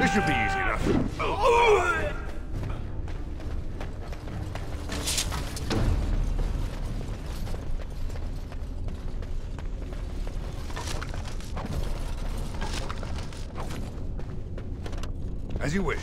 This should be easy enough. As you wish.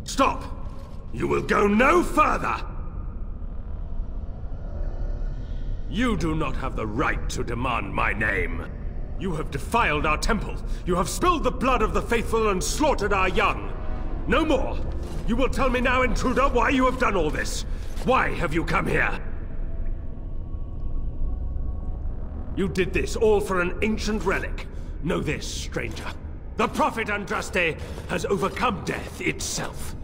Stop! You will go no further! You do not have the right to demand my name. You have defiled our temple. You have spilled the blood of the faithful and slaughtered our young. No more! You will tell me now, intruder, why you have done all this. Why have you come here? You did this all for an ancient relic. Know this, stranger. The Prophet Andraste has overcome death itself,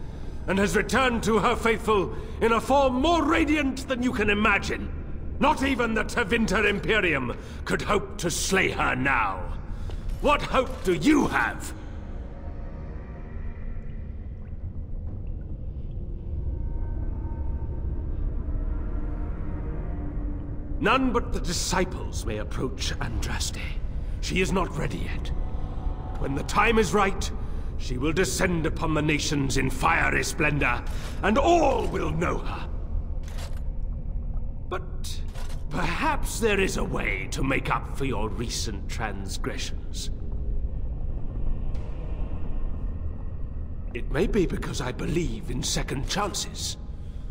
and has returned to her faithful in a form more radiant than you can imagine. Not even the Tevinter Imperium could hope to slay her now. What hope do you have? None but the disciples may approach Andraste. She is not ready yet. When the time is right, she will descend upon the nations in fiery splendor, and all will know her. But perhaps there is a way to make up for your recent transgressions. It may be because I believe in second chances.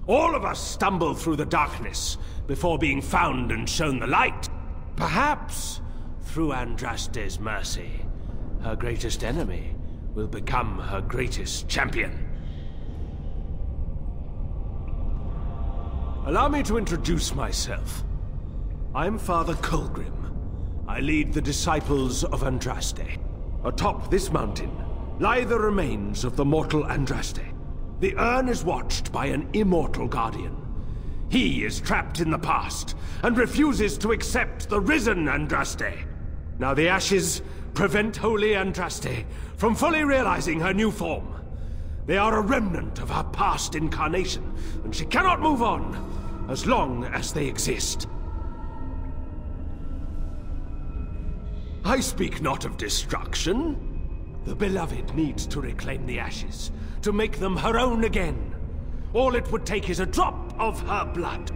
All of us stumble through the darkness before being found and shown the light. Perhaps, through Andraste's mercy, her greatest enemy will become her greatest champion. Allow me to introduce myself. I'm Father Colgrim. I lead the disciples of Andraste. Atop this mountain lie the remains of the mortal Andraste. The urn is watched by an immortal guardian. He is trapped in the past and refuses to accept the risen Andraste. Now the ashes prevent Holy Andraste from fully realizing her new form. They are a remnant of her past incarnation, and she cannot move on as long as they exist. I speak not of destruction. The beloved needs to reclaim the ashes, to make them her own again. All it would take is a drop of her blood.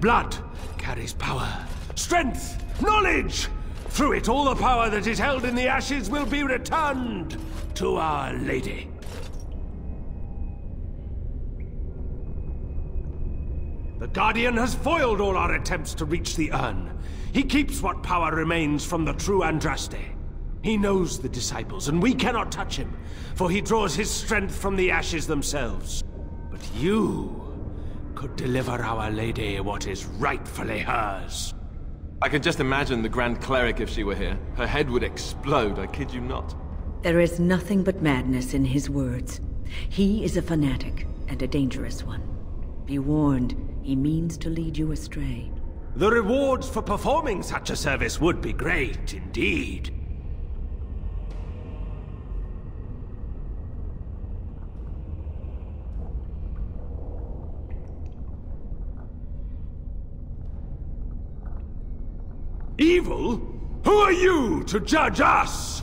Blood carries power, strength, knowledge! Through it, all the power that is held in the ashes will be returned to Our Lady. The Guardian has foiled all our attempts to reach the urn. He keeps what power remains from the true Andraste. He knows the disciples, and we cannot touch him, for he draws his strength from the ashes themselves. But you could deliver Our Lady what is rightfully hers. I can just imagine the Grand Cleric if she were here. Her head would explode, I kid you not. There is nothing but madness in his words. He is a fanatic, and a dangerous one. Be warned, he means to lead you astray. The rewards for performing such a service would be great indeed. Evil? Who are you to judge us?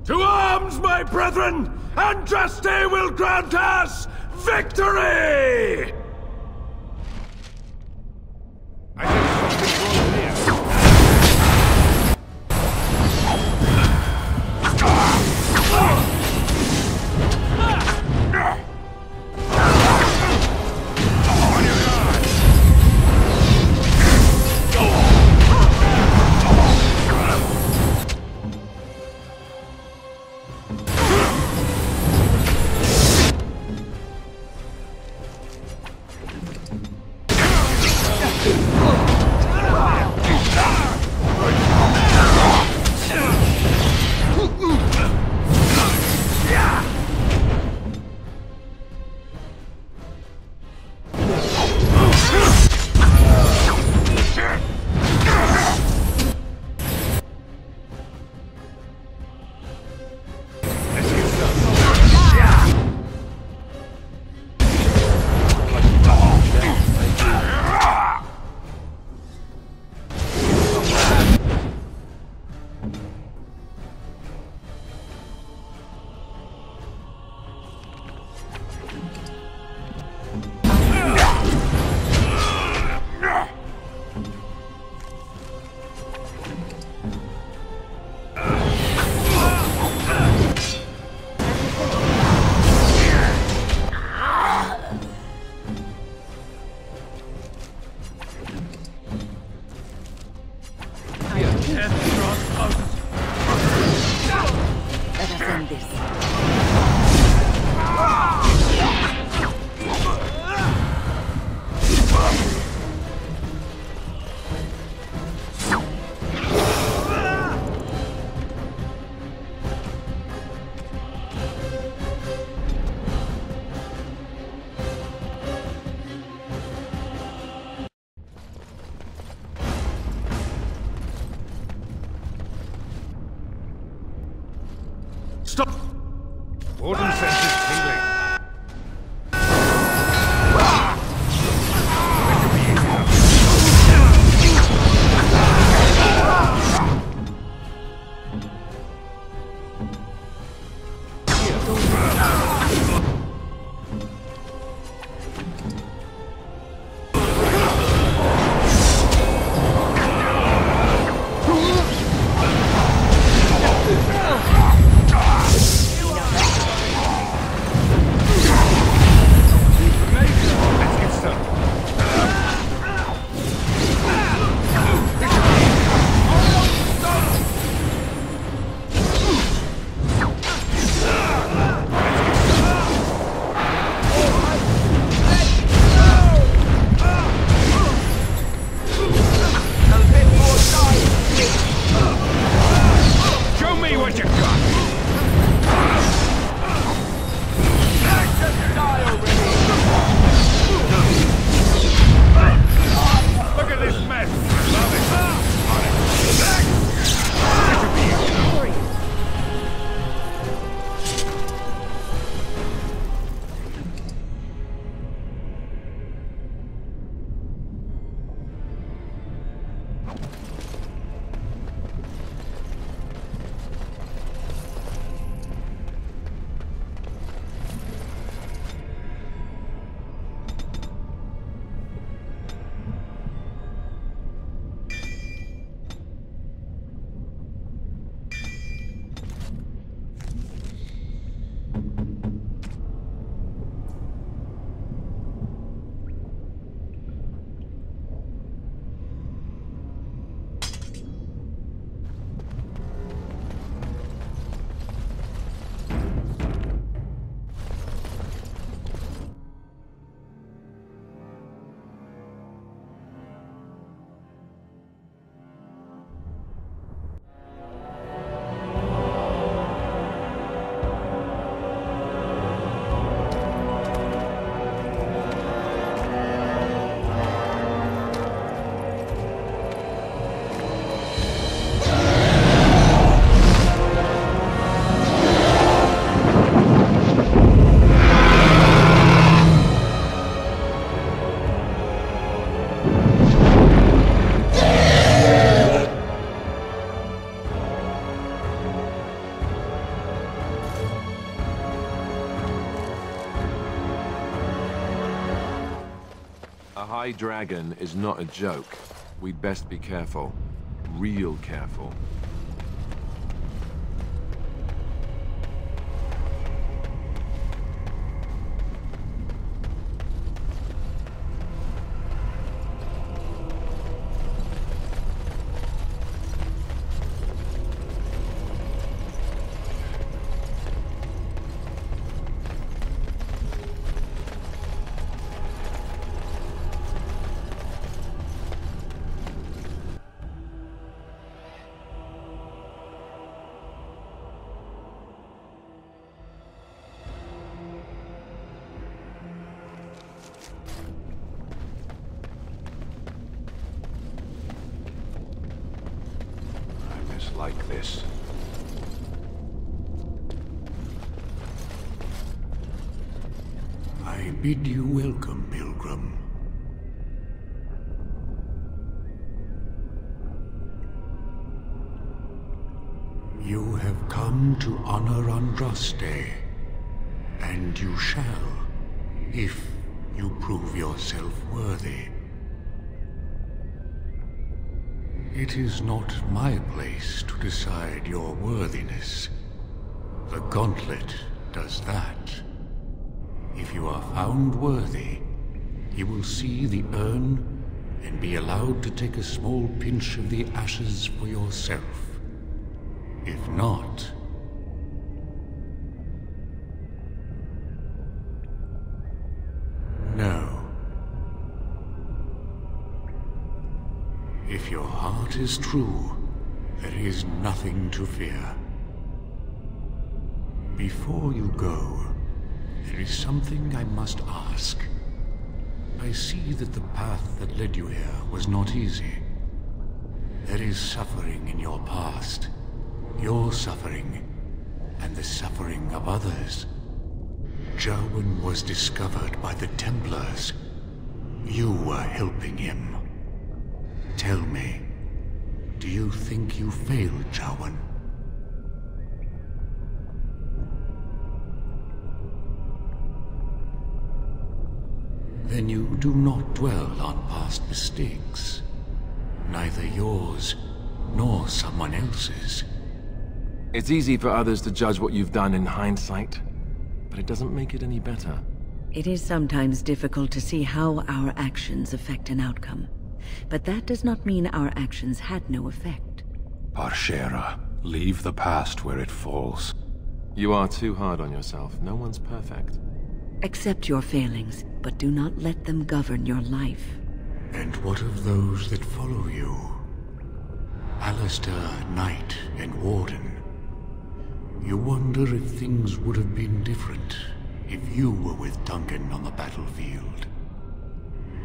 To arms, my brethren! Andraste will grant us victory! Stop! Warden senses tingling. A high dragon is not a joke. We'd best be careful. Real careful. Like this. I bid you welcome, Pilgrim. You have come to honor Andraste, and you shall, if you prove yourself worthy. It is not my place to decide your worthiness. The Gauntlet does that. If you are found worthy, you will see the urn and be allowed to take a small pinch of the ashes for yourself. If not... No. If your heart is true, there is nothing to fear. Before you go, there is something I must ask. I see that the path that led you here was not easy. There is suffering in your past. Your suffering, and the suffering of others. Jowan was discovered by the Templars. You were helping him. Tell me, do you think you failed Jowan? Then you do not dwell on past mistakes. Neither yours, nor someone else's. It's easy for others to judge what you've done in hindsight, but it doesn't make it any better. It is sometimes difficult to see how our actions affect an outcome. But that does not mean our actions had no effect. Parshera, leave the past where it falls. You are too hard on yourself. No one's perfect. Accept your failings, but do not let them govern your life. And what of those that follow you? Alistair, Knight, and Warden. You wonder if things would have been different if you were with Duncan on the battlefield.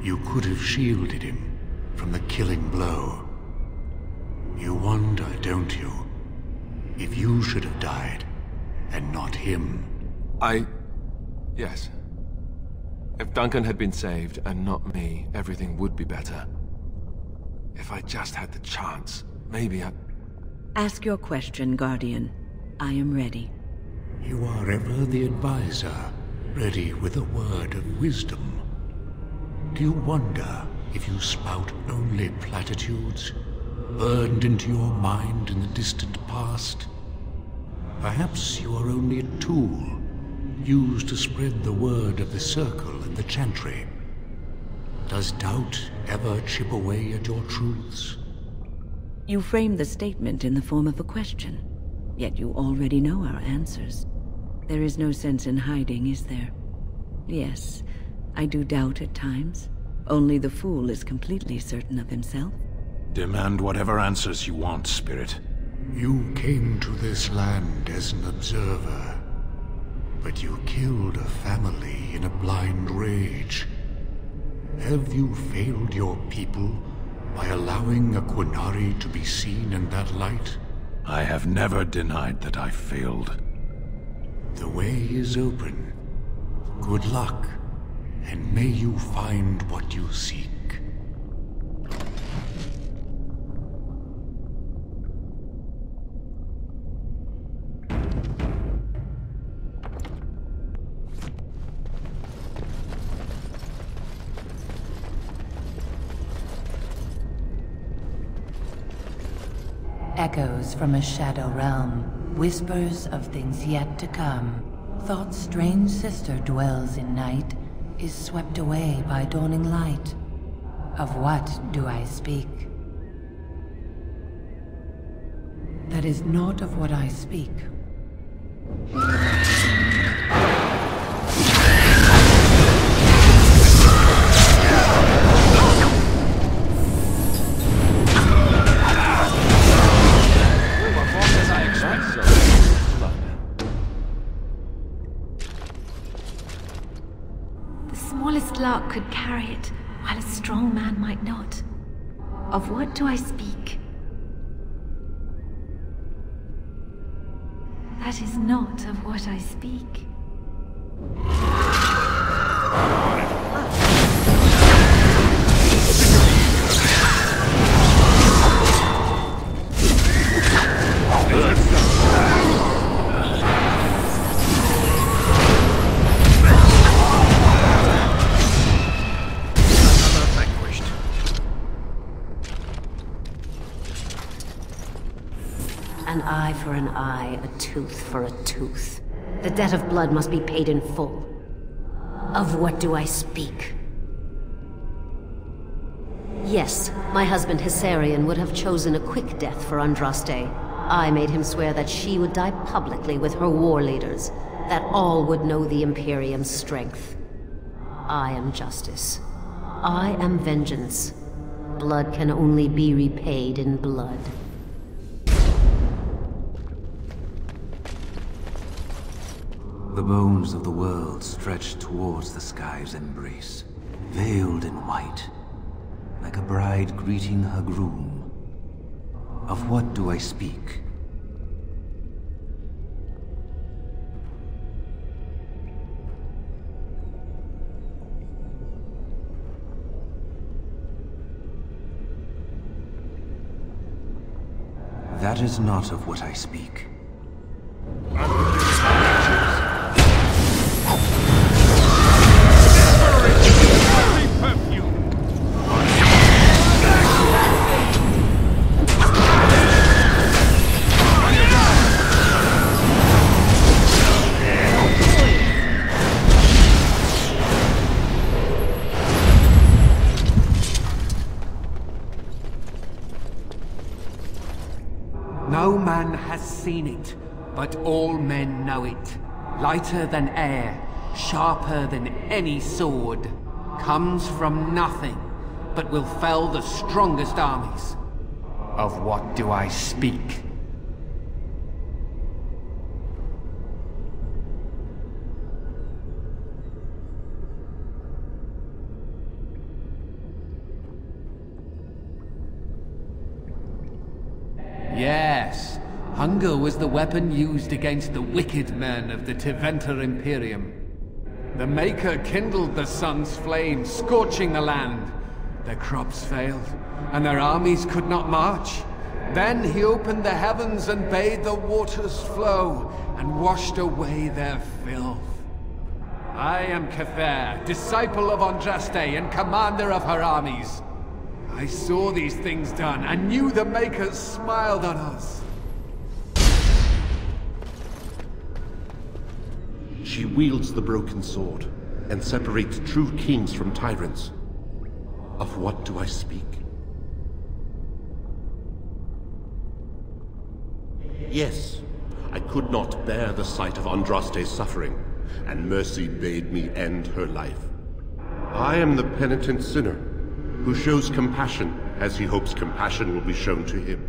You could have shielded him from the killing blow. You wonder, don't you, if you should have died and not him? Yes. If Duncan had been saved and not me, everything would be better. If I just had the chance, maybe I... Ask your question, Guardian. I am ready. You are ever the advisor, ready with a word of wisdom. Do you wonder if you spout only platitudes, burned into your mind in the distant past? Perhaps you are only a tool, used to spread the word of the Circle and the Chantry. Does doubt ever chip away at your truths? You frame the statement in the form of a question, yet you already know our answers. There is no sense in hiding, is there? Yes, I do doubt at times. Only the fool is completely certain of himself. Demand whatever answers you want, Spirit. You came to this land as an observer, but you killed a family in a blind rage. Have you failed your people by allowing a Qunari to be seen in that light? I have never denied that I failed. The way is open. Good luck, and may you find what you seek. Echoes from a shadow realm, whispers of things yet to come. Thought's strange sister dwells in night, is swept away by dawning light. Of what do I speak? That is not of what I speak. Lark could carry it, while a strong man might not. Of what do I speak? That is not of what I speak. An eye for an eye, a tooth for a tooth. The debt of blood must be paid in full. Of what do I speak? Yes, my husband Hissarion would have chosen a quick death for Andraste. I made him swear that she would die publicly with her war leaders, that all would know the Imperium's strength. I am justice. I am vengeance. Blood can only be repaid in blood. The bones of the world stretched towards the sky's embrace, veiled in white, like a bride greeting her groom. Of what do I speak? That is not of what I speak. No man has seen it, but all men know it. Lighter than air, sharper than any sword. Comes from nothing, but will fell the strongest armies. Of what do I speak? Yes, hunger was the weapon used against the wicked men of the Tevinter Imperium. The Maker kindled the sun's flame, scorching the land. Their crops failed, and their armies could not march. Then he opened the heavens and bade the waters flow, and washed away their filth. I am Cathair, disciple of Andraste and commander of her armies. I saw these things done, and knew the Makers smiled on us. She wields the broken sword, and separates true kings from tyrants. Of what do I speak? Yes, I could not bear the sight of Andraste's suffering, and mercy bade me end her life. I am the penitent sinner, who shows compassion as he hopes compassion will be shown to him.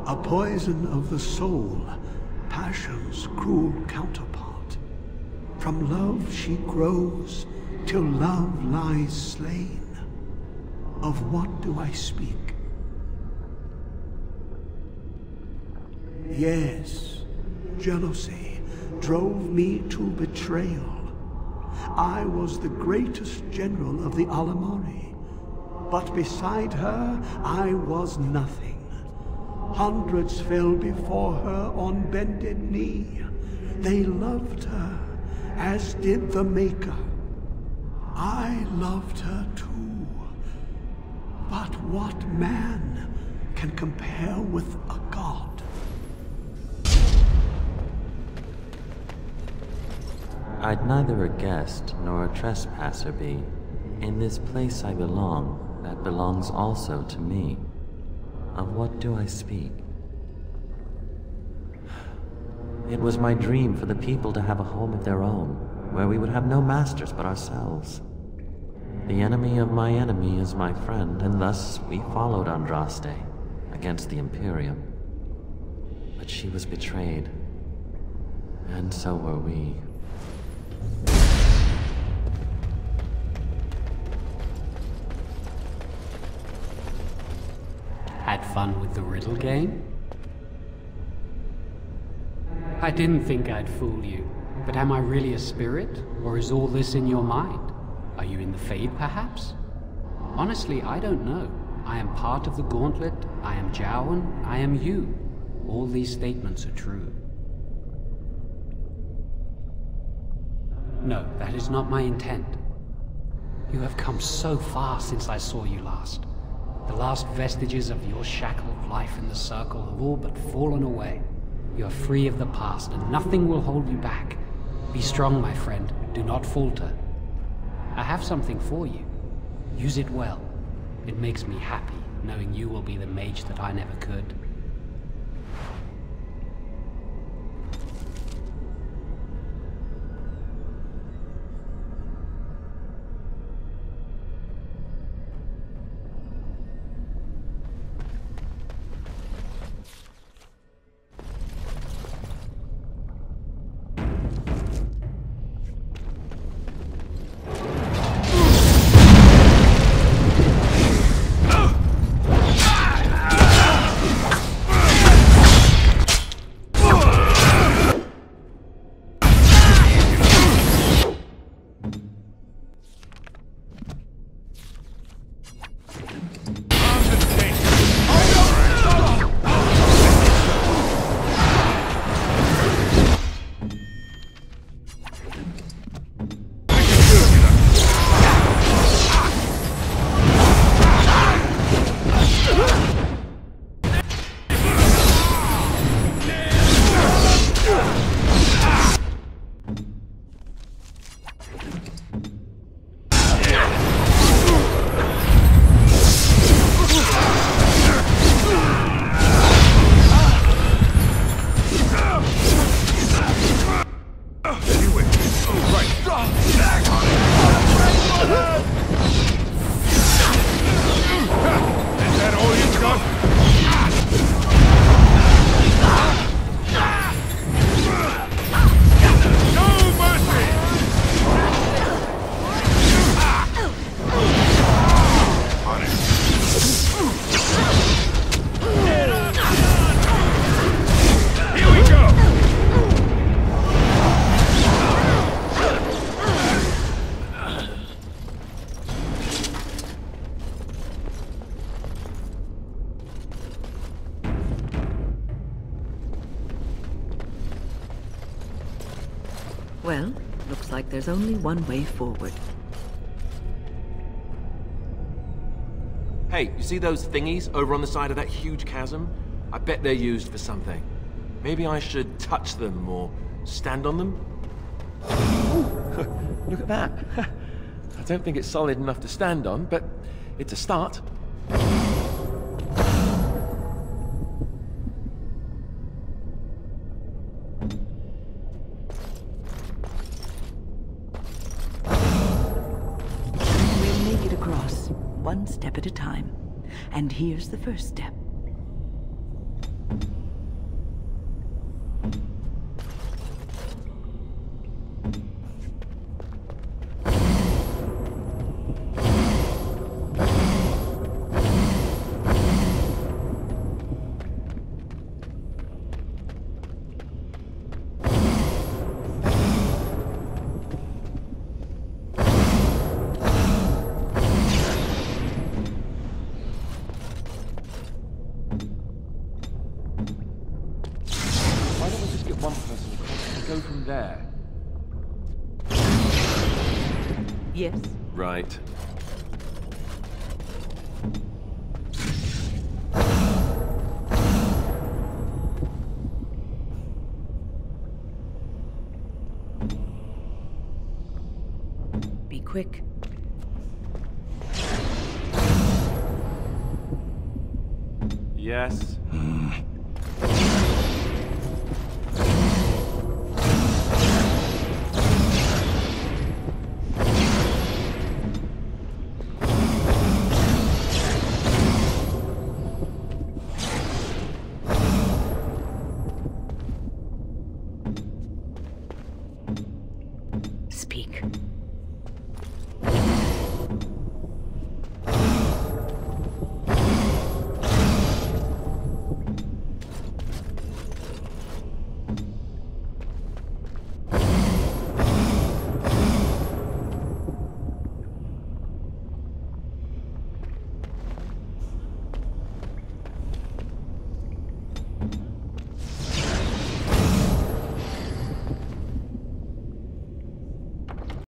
A poison of the soul, passion's cruel counterpart. From love she grows, till love lies slain. Of what do I speak? Yes, jealousy drove me to betrayal. I was the greatest general of the Alamari, but beside her I was nothing. Hundreds fell before her on bended knee. They loved her, as did the Maker. I loved her too. But what man can compare with a god? I'd neither a guest nor a trespasser be. In this place I belong, that belongs also to me. Of what do I speak? It was my dream for the people to have a home of their own, where we would have no masters but ourselves. The enemy of my enemy is my friend, and thus we followed Andraste against the Imperium. But she was betrayed, and so were we. Had fun with the riddle game? I didn't think I'd fool you, but am I really a spirit, or is all this in your mind? Are you in the Fade, perhaps? Honestly, I don't know. I am part of the Gauntlet, I am Jowan, I am you. All these statements are true. No, that is not my intent. You have come so far since I saw you last. The last vestiges of your shackled life in the Circle have all but fallen away. You are free of the past, and nothing will hold you back. Be strong, my friend. Do not falter. I have something for you. Use it well. It makes me happy, knowing you will be the mage that I never could. Well, looks like there's only one way forward. Hey, you see those thingies over on the side of that huge chasm? I bet they're used for something. Maybe I should touch them or stand on them? Ooh, look at that. I don't think it's solid enough to stand on, but it's a start. We'll make it across, one step at a time. And here's the first step. One person across and go from there. Yes? Right. Be quick. Yes.